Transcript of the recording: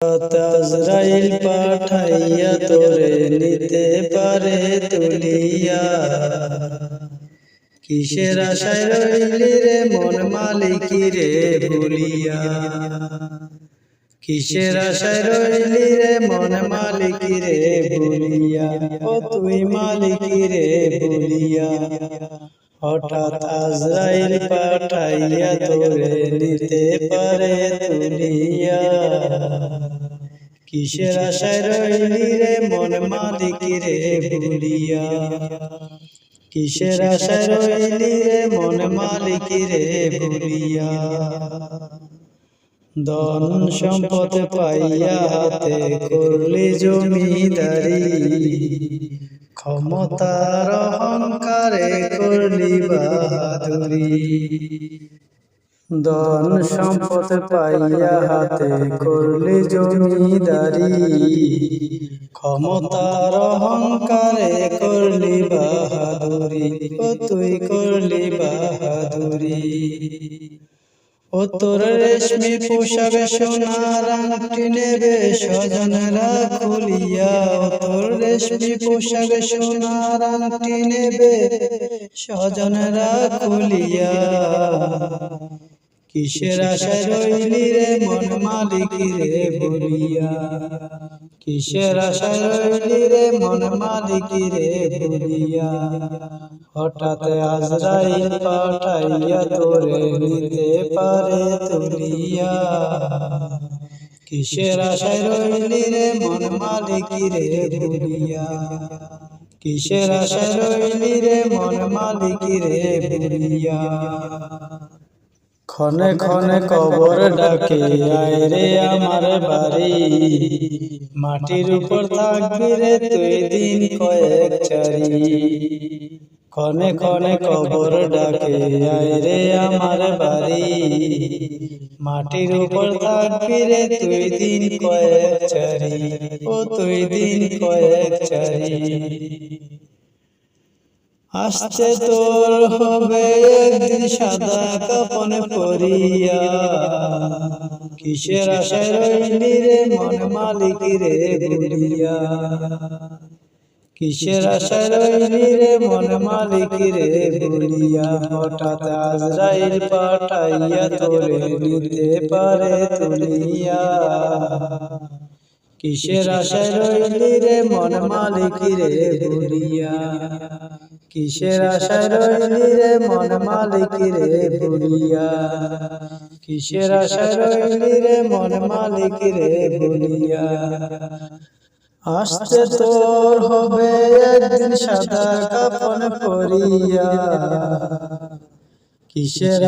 আজরাইল পাঠাইয়া তোরে নিতে পারে তুলিয়া। কিসের আশায় রইলি রে মন মালিকি রে ভুলিয়া। কিসের আশায় রইলি রে মন মালিকি রে ভুলিয়া। ও তুই মালিকি রে ভুলিয়া। হঠাৎ আজরাইল পাঠাইয়া তোরে নিতে পারে তুলিয়া। কিসের আশায় রইলি রে মন মালিকি রে ভুলিয়া। কিসের আশায় রইলি রে মন মালিকি রে ভুলিয়া। ধন সম্পদ পাইয়া হাতে করলি জমিদারি। ক্ষমতার অহংকারে করলি বাহাদুরি। ধন সম্পদ পাইয়া হাতে করলি জমিদারি। ক্ষমতার অহংকারে করলি বাহাদুরি। ও তুই করলি বাহাদুরি। ও তোর রেশমি পোশাক সোনার আংটি নেবে স্বজনরা খুলিয়া। ও তোর রেশমি পোশাক সোনার আংটি নেবে স্বজনরা খুলিয়া। কিসের আশায় রইলি রে মন মালিকি রে ভুলিয়া। কিসের আশায় রইলি রে মন মালিকি রে ভুলিয়া। হঠাৎ আজরাইল পাঠাইয়া তোরে নিতে পারে তুলিয়া। কিসের আশায় রইলি রে মন মালিকি রে ভুলিয়া। কিসের আশায় রইলি রে মন মালিকি রে ভুলিয়া। ক্ষণে ক্ষণে কবর ডাকে আয় রে আমার বাড়ি। মাটির উপর থাকবি রে তুই দিন কয়েক চারি। ক্ষণে ক্ষণে কবর ডাকে আয় রে আমার বাড়ি। মাটির উপর থাকবি রে তুই দিন কয়েক চারি। ও তুই দিন কয়েক চারি। আসছে তোর হবে একদিন সাদা কাফন পরিয়া। কিসের আশায় রইলি রে মন মালিকি রে ভুলিয়া। কিসের আশায় রইলি রে মন মালিকি রে ভুলিয়া। হঠাৎ আজরাইল পাঠাইয়া তোরে নিতে পারে তুলিয়া। কিসের আশায় রইলি রে মন মালিকি রে ভুলিয়া। কিসের আশায় রইলি রে মন মালিকি রে ভুলিয়া। কিসের আশায় রইলি রে মন মালিকি রে ভুলিয়া। আসছে তোর হবে একদিন সাদা কাফন পরিয়া। কিসের